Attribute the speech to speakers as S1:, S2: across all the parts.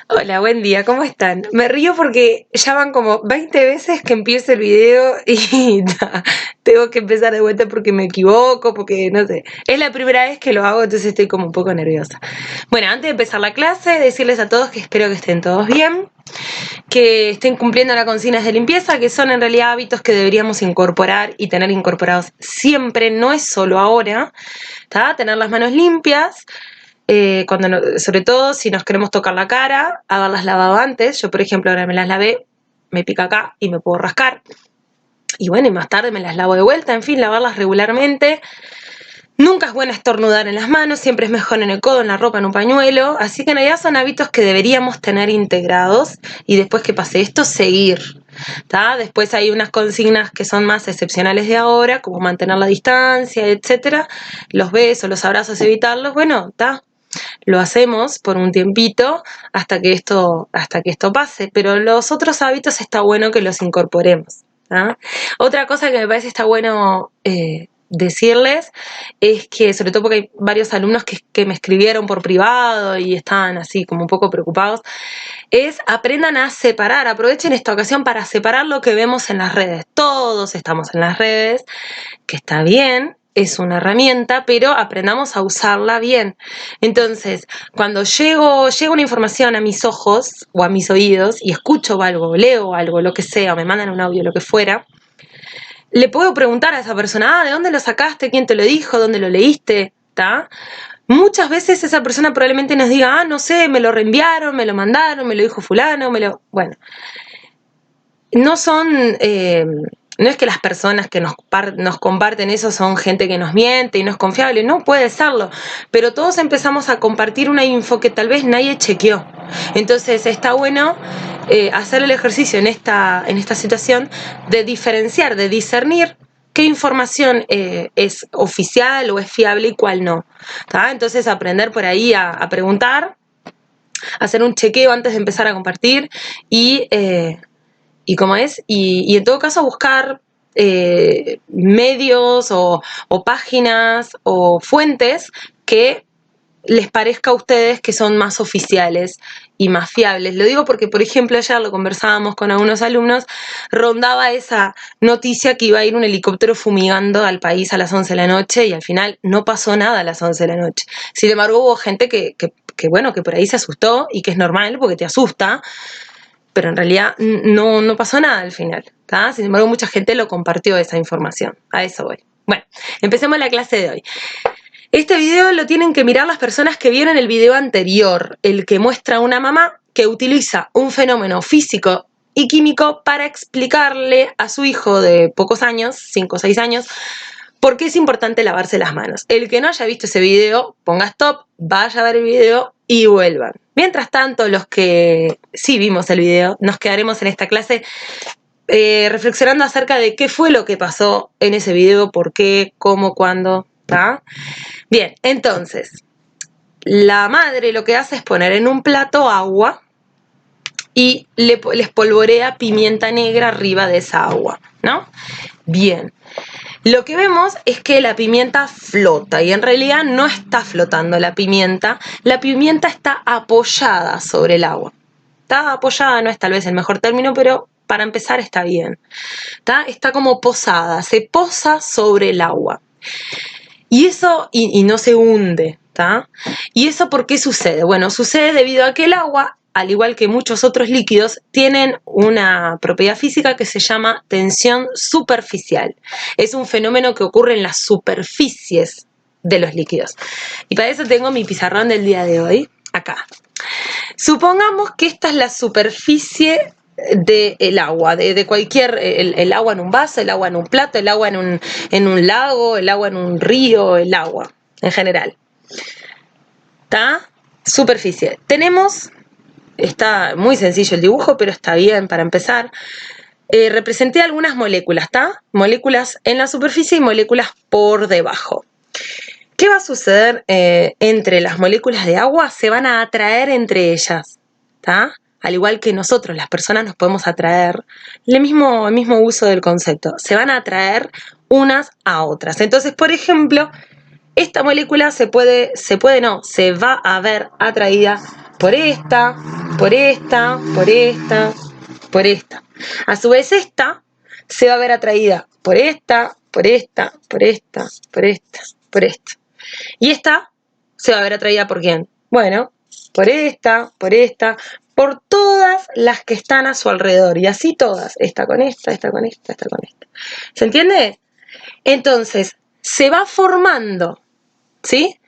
S1: Hola, buen día, ¿cómo están? Me río porque ya van como 20 veces que empiezo el video y tengo que empezar de vuelta porque me equivoco, porque no sé. Es la primera vez que lo hago, entonces estoy como un poco nerviosa. Bueno, antes de empezar la clase, decirles a todos que espero que estén todos bien, que estén cumpliendo las consignas de limpieza, que son en realidad hábitos que deberíamos incorporar y tener incorporados siempre, no es solo ahora, ¿tá? Tener las manos limpias. Sobre todo si nos queremos tocar la cara, haberlas lavado antes. Yo, por ejemplo, ahora me las lavé, me pica acá y me puedo rascar. Y bueno, y más tarde me las lavo de vuelta, en fin, lavarlas regularmente. Nunca es bueno estornudar en las manos, siempre es mejor en el codo, en la ropa, en un pañuelo. Así que en realidad son hábitos que deberíamos tener integrados y después que pase esto, seguir. ¿Tá? Después hay unas consignas que son más excepcionales de ahora, como mantener la distancia, etcétera. Los besos, los abrazos, evitarlos. Bueno, ¿tá? Lo hacemos por un tiempito hasta que esto pase, pero los otros hábitos está bueno que los incorporemos. ¿Ah? Otra cosa que me parece está bueno decirles es que, sobre todo porque hay varios alumnos que me escribieron por privado y estaban así como un poco preocupados, es aprendan a separar, aprovechen esta ocasión para separar lo que vemos en las redes. Todos estamos en las redes, que está bien, es una herramienta, pero aprendamos a usarla bien. Entonces, cuando llega una información a mis ojos o a mis oídos y escucho algo, leo algo, lo que sea, o me mandan un audio, lo que fuera, le puedo preguntar a esa persona, ¿de dónde lo sacaste? ¿Quién te lo dijo? ¿Dónde lo leíste? ¿Tá? Muchas veces esa persona probablemente nos diga, no sé, me lo reenviaron, me lo mandaron, me lo dijo fulano, Bueno, no son... no es que las personas que nos comparten eso son gente que nos miente y no es confiable, no puede serlo, pero todos empezamos a compartir una info que tal vez nadie chequeó. Entonces está bueno hacer el ejercicio en esta situación de diferenciar, de discernir qué información es oficial o es fiable y cuál no. ¿Tá? Entonces aprender por ahí a preguntar, hacer un chequeo antes de empezar a compartir y cómo es, y en todo caso buscar medios o páginas o fuentes que les parezca a ustedes que son más oficiales y más fiables. Lo digo porque, por ejemplo, ayer lo conversábamos con algunos alumnos, rondaba esa noticia que iba a ir un helicóptero fumigando al país a las 11 de la noche y al final no pasó nada a las 11 de la noche. Sin embargo, hubo gente que por ahí se asustó y que es normal porque te asusta, pero en realidad no pasó nada al final. ¿Tá? Sin embargo, mucha gente lo compartió esa información. A eso voy. Bueno, empecemos la clase de hoy. Este video lo tienen que mirar las personas que vieron el video anterior, el que muestra a una mamá que utiliza un fenómeno físico y químico para explicarle a su hijo de pocos años, 5 o 6 años, por qué es importante lavarse las manos. El que no haya visto ese video, ponga stop, vaya a ver el video y vuelvan. Mientras tanto, los que sí vimos el video, nos quedaremos en esta clase reflexionando acerca de qué fue lo que pasó en ese video, por qué, cómo, cuándo, ¿tá? Bien, entonces, la madre lo que hace es poner en un plato agua y les polvorea pimienta negra arriba de esa agua, ¿no? Bien. Lo que vemos es que la pimienta flota y en realidad no está flotando la pimienta está apoyada sobre el agua. Está apoyada, no es tal vez el mejor término, pero para empezar está bien. Está como posada, se posa sobre el agua. Y eso, y no se hunde, ¿tá? ¿Y eso por qué sucede? Bueno, sucede debido a que el agua, al igual que muchos otros líquidos, tienen una propiedad física que se llama tensión superficial. Es un fenómeno que ocurre en las superficies de los líquidos. Y para eso tengo mi pizarrón del día de hoy, acá. Supongamos que esta es la superficie del agua, de cualquier, el agua en un vaso, el agua en un plato, el agua en un lago, el agua en un río, el agua en general. ¿Está? Superficie. Está muy sencillo el dibujo, pero está bien para empezar. Representé algunas moléculas, ¿está? Moléculas en la superficie y moléculas por debajo. ¿Qué va a suceder entre las moléculas de agua? Se van a atraer entre ellas, ¿tá? Al igual que nosotros, las personas nos podemos atraer, el mismo uso del concepto, se van a atraer unas a otras. Entonces, por ejemplo, esta molécula se va a ver atraída por esta, por esta, por esta, por esta. A su vez esta se va a ver atraída por esta, por esta, por esta, por esta, por esta. Y esta se va a ver atraída por quién. Bueno, por esta, por todas las que están a su alrededor. Y así todas. Esta con esta, esta con esta, esta con esta. ¿Se entiende? Entonces, se va formando, ¿sí?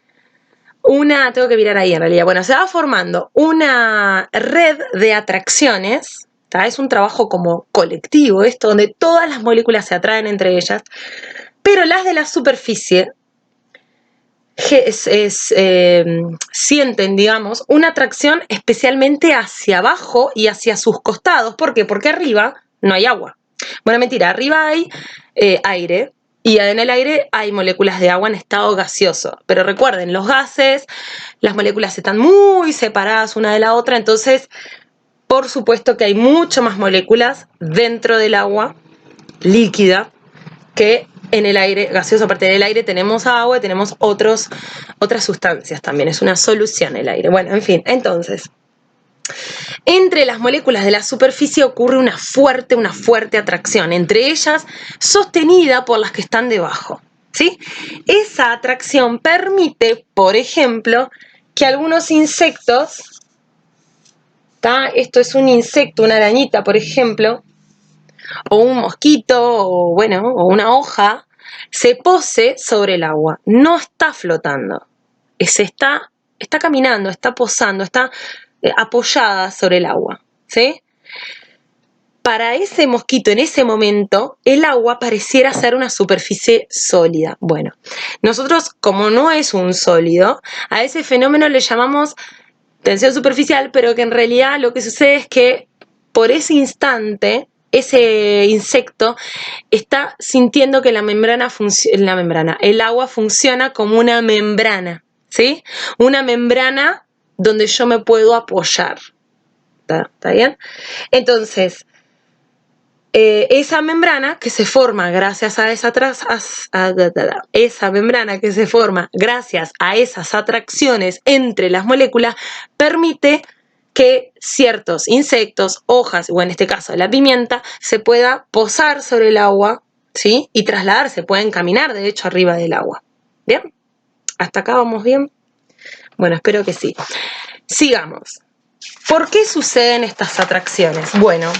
S1: Tengo que mirar ahí en realidad. Bueno, se va formando una red de atracciones. ¿Tá? Es un trabajo como colectivo esto, donde todas las moléculas se atraen entre ellas. Pero las de la superficie sienten, digamos, una atracción especialmente hacia abajo y hacia sus costados. ¿Por qué? Porque arriba no hay agua. Bueno, mentira, arriba hay aire y en el aire hay moléculas de agua en estado gaseoso. Pero recuerden, los gases, las moléculas están muy separadas una de la otra, entonces, por supuesto que hay mucho más moléculas dentro del agua líquida que en el aire gaseoso. Aparte del aire tenemos agua y tenemos otras sustancias también. Es una solución el aire. Bueno, en fin, entonces, entre las moléculas de la superficie ocurre una fuerte atracción, entre ellas sostenida por las que están debajo, ¿sí? Esa atracción permite, por ejemplo, que algunos insectos, ¿tá? Esto es un insecto, una arañita, por ejemplo, o un mosquito, o bueno, o una hoja, se pose sobre el agua. No está flotando. Está caminando, está posando, está apoyada sobre el agua, ¿sí? Para ese mosquito, en ese momento, el agua pareciera ser una superficie sólida. Bueno, nosotros, como no es un sólido, a ese fenómeno le llamamos tensión superficial, pero que en realidad lo que sucede es que por ese instante ese insecto está sintiendo que el agua funciona como una membrana, ¿sí? Una membrana donde yo me puedo apoyar. ¿Está bien? Entonces, esa membrana que se forma gracias a esa membrana que se forma gracias a esas atracciones entre las moléculas permite que ciertos insectos, hojas, o en este caso la pimienta, se pueda posar sobre el agua, ¿sí? Y trasladarse, pueden caminar de hecho arriba del agua. ¿Bien? ¿Hasta acá vamos bien? Bueno, espero que sí. Sigamos. ¿Por qué suceden estas atracciones? Bueno,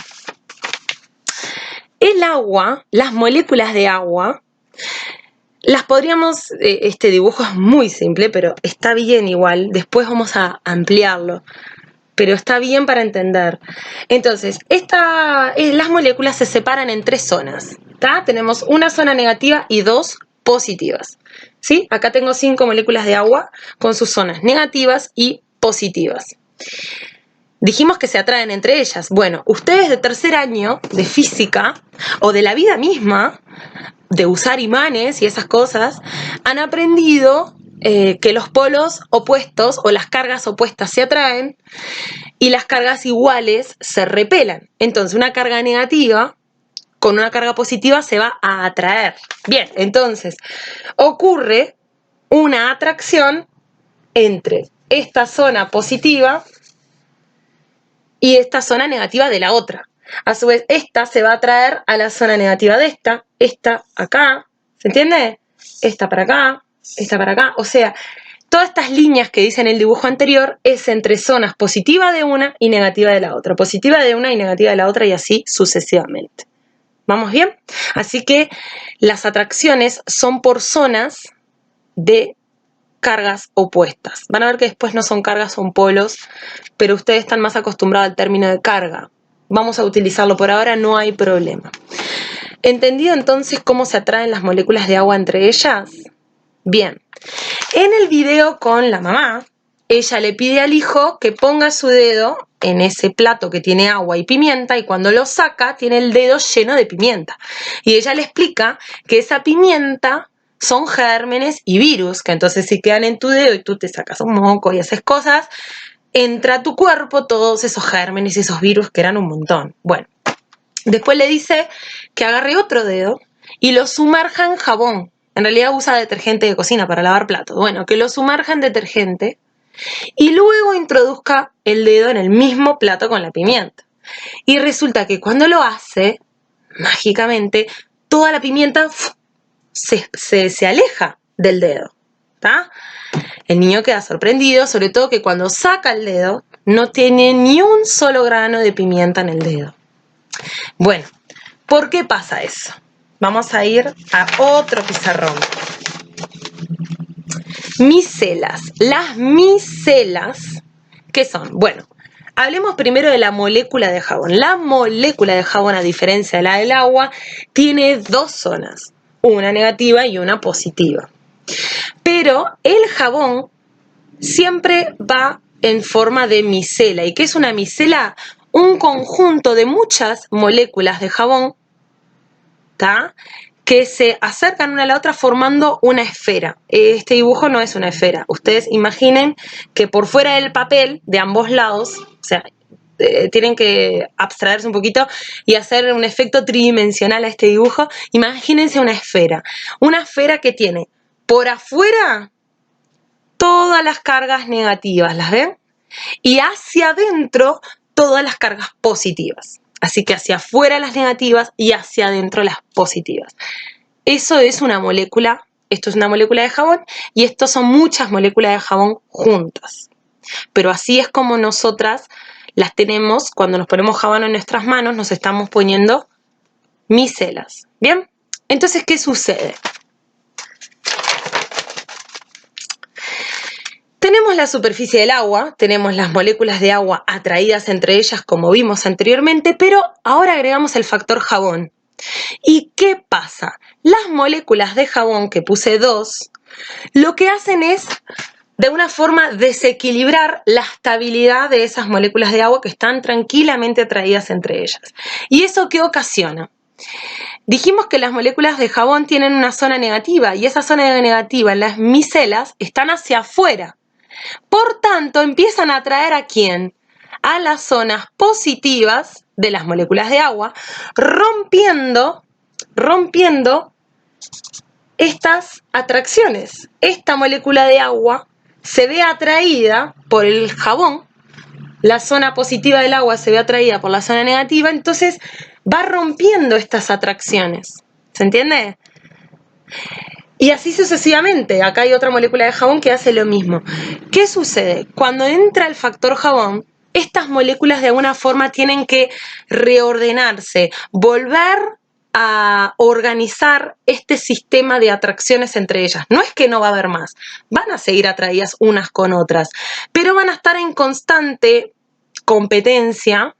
S1: el agua, las moléculas de agua, las podríamos, este dibujo es muy simple, pero está bien igual, después vamos a ampliarlo, pero está bien para entender. Entonces, las moléculas se separan en 3 zonas, ¿tá? Tenemos una zona negativa y 2 positivas, ¿sí? Acá tengo 5 moléculas de agua con sus zonas negativas y positivas. Dijimos que se atraen entre ellas. Bueno, ustedes de tercer año de física o de la vida misma, de usar imanes y esas cosas, han aprendido que los polos opuestos o las cargas opuestas se atraen y las cargas iguales se repelan. Entonces, una carga negativa con una carga positiva se va a atraer. Bien, entonces, ocurre una atracción entre esta zona positiva y esta zona negativa de la otra. A su vez, esta se va a atraer a la zona negativa de esta acá, ¿se entiende? Esta para acá, esta para acá. O sea, todas estas líneas que dice en el dibujo anterior es entre zonas positiva de una y negativa de la otra. Positiva de una y negativa de la otra y así sucesivamente. ¿Vamos bien? Así que las atracciones son por zonas de cargas opuestas. Van a ver que después no son cargas, son polos, pero ustedes están más acostumbrados al término de carga. Vamos a utilizarlo por ahora, no hay problema. ¿Entendido entonces cómo se atraen las moléculas de agua entre ellas? Bien. En el video con la mamá, ella le pide al hijo que ponga su dedo en ese plato que tiene agua y pimienta y cuando lo saca tiene el dedo lleno de pimienta. Y ella le explica que esa pimienta son gérmenes y virus, que entonces si quedan en tu dedo y tú te sacas un moco y haces cosas, entra a tu cuerpo todos esos gérmenes y esos virus que eran un montón. Bueno, después le dice que agarre otro dedo y lo sumerja en jabón. En realidad usa detergente de cocina para lavar platos. Bueno, que lo sumerja en detergente y luego introduzca el dedo en el mismo plato con la pimienta. Y resulta que cuando lo hace, mágicamente, toda la pimienta se aleja del dedo. ¿Tá? El niño queda sorprendido, sobre todo que cuando saca el dedo, no tiene ni un solo grano de pimienta en el dedo. Bueno, ¿por qué pasa eso? Vamos a ir a otro pizarrón. Micelas. Las micelas, ¿qué son? Bueno, hablemos primero de la molécula de jabón. La molécula de jabón, a diferencia de la del agua, tiene dos zonas, una negativa y una positiva. Pero el jabón siempre va en forma de micela. ¿Y qué es una micela? Un conjunto de muchas moléculas de jabón, ¿tá?, que se acercan una a la otra formando una esfera. Este dibujo no es una esfera. Ustedes imaginen que por fuera del papel, de ambos lados, o sea, tienen que abstraerse un poquito y hacer un efecto tridimensional a este dibujo. Imagínense una esfera que tiene por afuera todas las cargas negativas, ¿las ven? Y hacia adentro todas las cargas positivas. Así que hacia afuera las negativas y hacia adentro las positivas. Eso es una molécula, esto es una molécula de jabón y esto son muchas moléculas de jabón juntas. Pero así es como nosotras las tenemos, cuando nos ponemos jabón en nuestras manos, nos estamos poniendo micelas. ¿Bien? Entonces, ¿qué sucede? Tenemos la superficie del agua, tenemos las moléculas de agua atraídas entre ellas como vimos anteriormente, pero ahora agregamos el factor jabón. ¿Y qué pasa? Las moléculas de jabón, que puse 2, lo que hacen es, de una forma, desequilibrar la estabilidad de esas moléculas de agua que están tranquilamente atraídas entre ellas. ¿Y eso qué ocasiona? Dijimos que las moléculas de jabón tienen una zona negativa y esa zona negativa en las micelas están hacia afuera. Por tanto, empiezan a atraer ¿a quién? A las zonas positivas de las moléculas de agua, rompiendo estas atracciones. Esta molécula de agua se ve atraída por el jabón, la zona positiva del agua se ve atraída por la zona negativa, entonces va rompiendo estas atracciones. ¿Se entiende? Y así sucesivamente. Acá hay otra molécula de jabón que hace lo mismo. ¿Qué sucede? Cuando entra el factor jabón, estas moléculas de alguna forma tienen que reordenarse, volver a organizar este sistema de atracciones entre ellas. No es que no va a haber más, van a seguir atraídas unas con otras, pero van a estar en constante competencia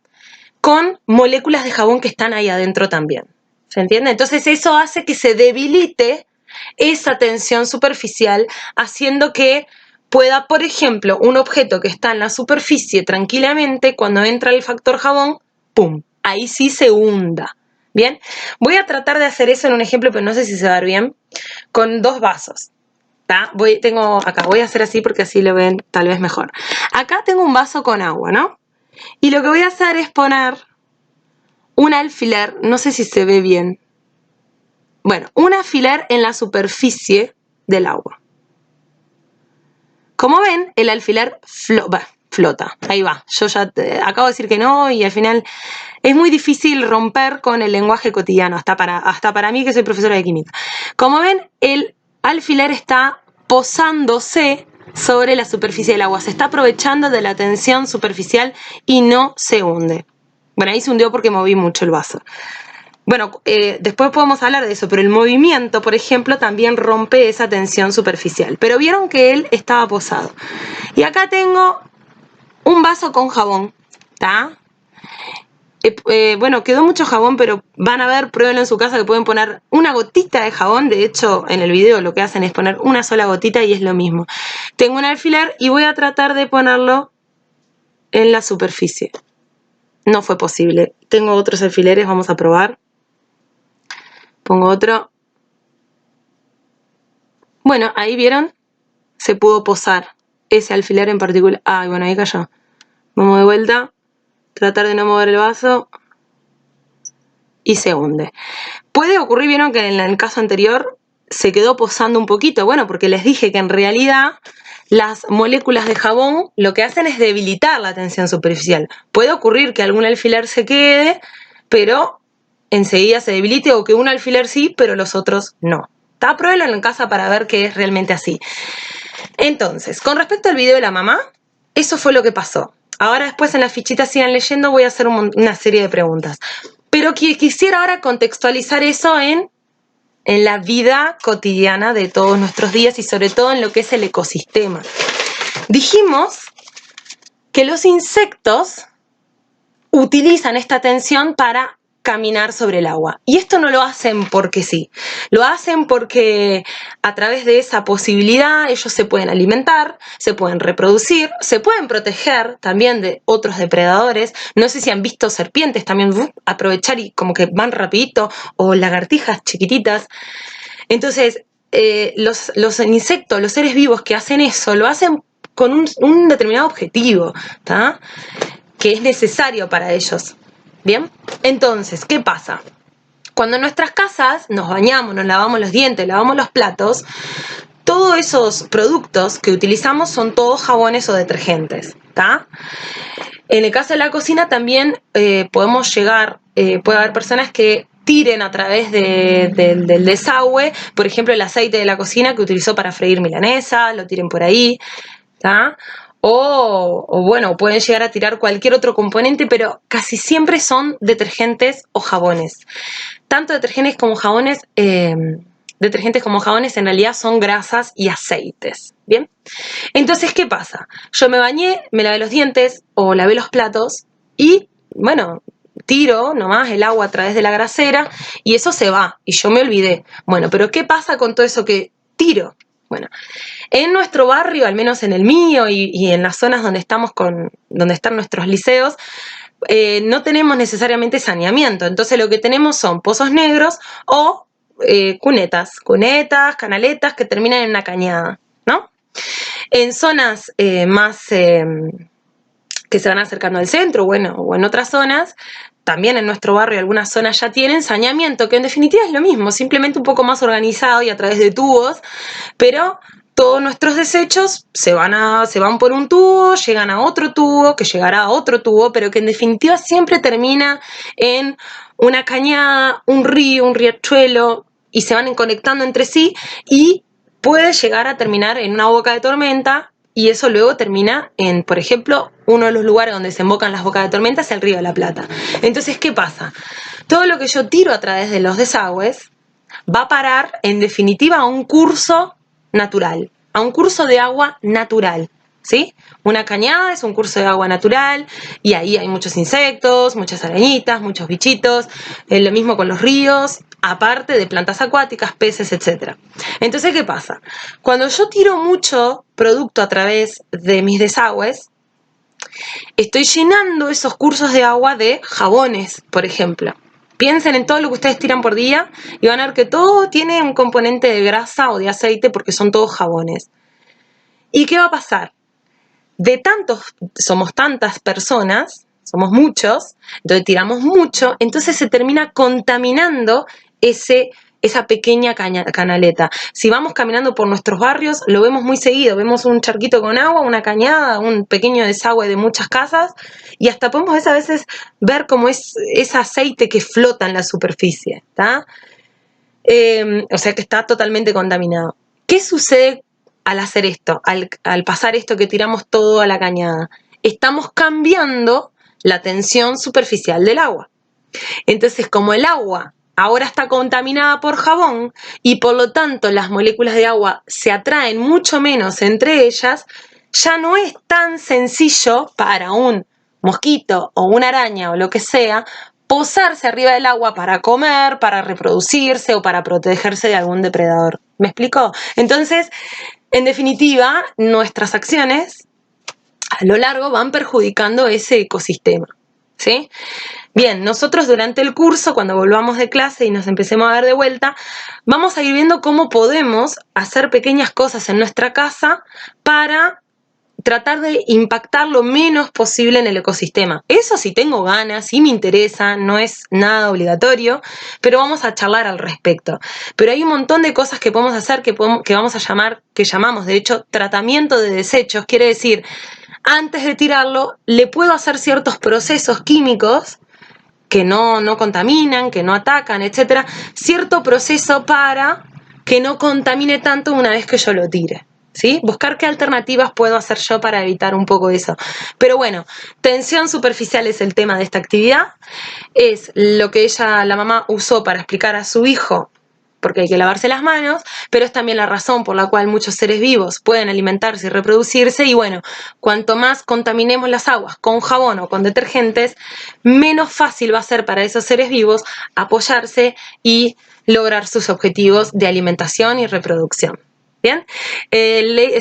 S1: con moléculas de jabón que están ahí adentro también. ¿Se entiende? Entonces eso hace que se debilite esa tensión superficial, haciendo que pueda, por ejemplo, un objeto que está en la superficie tranquilamente, cuando entra el factor jabón, ¡pum!, ahí sí se hunda. ¿Bien? Voy a tratar de hacer eso en un ejemplo, pero no sé si se va a ver bien, con 2 vasos. Tengo acá, voy a hacer así porque así lo ven tal vez mejor. Acá tengo un vaso con agua, ¿no? Y lo que voy a hacer es poner un alfiler, no sé si se ve bien. Bueno, un alfiler en la superficie del agua. Como ven, el alfiler flota. Ahí va. Yo ya acabo de decir que no y al final es muy difícil romper con el lenguaje cotidiano, hasta para mí que soy profesora de química. Como ven, el alfiler está posándose sobre la superficie del agua. Se está aprovechando de la tensión superficial y no se hunde. Bueno, ahí se hundió porque moví mucho el vaso. Bueno, después podemos hablar de eso, pero el movimiento, por ejemplo, también rompe esa tensión superficial. Pero vieron que él estaba posado. Y acá tengo un vaso con jabón, ¿está? Bueno, quedó mucho jabón, pero van a ver, pruébenlo en su casa, que pueden poner una gotita de jabón. De hecho, en el video lo que hacen es poner una sola gotita y es lo mismo. Tengo un alfiler y voy a tratar de ponerlo en la superficie. No fue posible. Tengo otros alfileres, vamos a probar. Pongo otro. Bueno, ahí vieron, se pudo posar ese alfiler en particular. Ay, bueno, ahí cayó. Vamos de vuelta, tratar de no mover el vaso y se hunde. Puede ocurrir, vieron que en el caso anterior se quedó posando un poquito. Bueno, porque les dije que en realidad las moléculas de jabón lo que hacen es debilitar la tensión superficial. Puede ocurrir que algún alfiler se quede, pero enseguida se debilite, o que un alfiler sí, pero los otros no. Pruébelo en casa para ver que es realmente así. Entonces, con respecto al video de la mamá, eso fue lo que pasó. Ahora después en las fichitas sigan leyendo, voy a hacer una serie de preguntas. Pero quisiera ahora contextualizar eso en la vida cotidiana de todos nuestros días y sobre todo en lo que es el ecosistema. Dijimos que los insectos utilizan esta tensión para caminar sobre el agua. Y esto no lo hacen porque sí. Lo hacen porque a través de esa posibilidad ellos se pueden alimentar, se pueden reproducir, se pueden proteger también de otros depredadores. No sé si han visto serpientes también aprovechar y como que van rapidito, o lagartijas chiquititas. Entonces, los insectos, los seres vivos que hacen eso, lo hacen con un determinado objetivo, ¿tá? Que es necesario para ellos. ¿Bien? Entonces, ¿qué pasa? Cuando en nuestras casas nos bañamos, nos lavamos los dientes, lavamos los platos, todos esos productos que utilizamos son todos jabones o detergentes, ¿tá? En el caso de la cocina también podemos llegar, puede haber personas que tiren a través del desagüe, por ejemplo, el aceite de la cocina que utilizó para freír milanesa, lo tiren por ahí, ¿tá? O bueno, pueden llegar a tirar cualquier otro componente, pero casi siempre son detergentes o jabones. Tanto detergentes como jabones en realidad son grasas y aceites, ¿bien? Entonces, ¿qué pasa? Yo me bañé, me lavé los dientes o lavé los platos y, bueno, tiro nomás el agua a través de la grasera y eso se va y yo me olvidé. Bueno, pero ¿qué pasa con todo eso que tiro? Bueno, en nuestro barrio, al menos en el mío y en las zonas donde donde están nuestros liceos, no tenemos necesariamente saneamiento. Entonces lo que tenemos son pozos negros o cunetas, canaletas que terminan en una cañada, ¿no? En zonas más que se van acercando al centro, bueno, o en otras zonas, también en nuestro barrio algunas zonas ya tienen saneamiento, que en definitiva es lo mismo, simplemente un poco más organizado y a través de tubos, pero todos nuestros desechos se van por un tubo, llegan a otro tubo, que llegará a otro tubo, pero que en definitiva siempre termina en una cañada, un río, un riachuelo, y se van conectando entre sí y puede llegar a terminar en una boca de tormenta, y eso luego termina en, por ejemplo, uno de los lugares donde se embocan las bocas de tormenta es el Río de la Plata. Entonces, ¿qué pasa? Todo lo que yo tiro a través de los desagües va a parar, en definitiva, a un curso natural, a un curso de agua natural, ¿sí? Una cañada es un curso de agua natural y ahí hay muchos insectos, muchas arañitas, muchos bichitos, lo mismo con los ríos, aparte de plantas acuáticas, peces, etc. Entonces, ¿qué pasa? Cuando yo tiro mucho producto a través de mis desagües, estoy llenando esos cursos de agua de jabones, por ejemplo. Piensen en todo lo que ustedes tiran por día y van a ver que todo tiene un componente de grasa o de aceite porque son todos jabones. ¿Y qué va a pasar? Somos tantas personas, somos muchos, entonces tiramos mucho, entonces se termina contaminando esa pequeña canaleta. Si vamos caminando por nuestros barrios, lo vemos muy seguido, vemos un charquito con agua, una cañada, un pequeño desagüe de muchas casas, y hasta podemos a veces ver cómo es ese aceite que flota en la superficie, ¿tá? O sea que está totalmente contaminado. ¿Qué sucede al hacer esto, al pasar esto que tiramos todo a la cañada? Estamos cambiando la tensión superficial del agua. Entonces, como el agua ahora está contaminada por jabón y por lo tanto las moléculas de agua se atraen mucho menos entre ellas, ya no es tan sencillo para un mosquito o una araña o lo que sea posarse arriba del agua para comer, para reproducirse o para protegerse de algún depredador. ¿Me explico? Entonces, en definitiva, nuestras acciones a lo largo van perjudicando ese ecosistema, ¿sí? Bien, nosotros durante el curso, cuando volvamos de clase y nos empecemos a ver de vuelta, vamos a ir viendo cómo podemos hacer pequeñas cosas en nuestra casa para tratar de impactar lo menos posible en el ecosistema. Eso si tengo ganas, si me interesa, no es nada obligatorio, pero vamos a charlar al respecto. Pero hay un montón de cosas que podemos hacer que vamos a llamar, que llamamos de hecho tratamiento de desechos. Quiere decir, antes de tirarlo, le puedo hacer ciertos procesos químicos que no contaminan, que no atacan, etcétera. Cierto proceso para que no contamine tanto una vez que yo lo tire. ¿Sí? Buscar qué alternativas puedo hacer yo para evitar un poco eso. Pero bueno, tensión superficial es el tema de esta actividad. Es lo que la mamá usó para explicar a su hijo porque hay que lavarse las manos, pero es también la razón por la cual muchos seres vivos pueden alimentarse y reproducirse. Y bueno, cuanto más contaminemos las aguas con jabón o con detergentes, menos fácil va a ser para esos seres vivos apoyarse y lograr sus objetivos de alimentación y reproducción. Bien,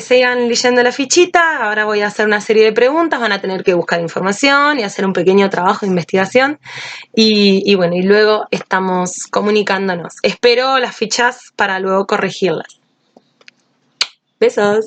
S1: sigan leyendo la fichita, ahora voy a hacer una serie de preguntas, van a tener que buscar información y hacer un pequeño trabajo de investigación y bueno, y luego estamos comunicándonos. Espero las fichas para luego corregirlas. Besos.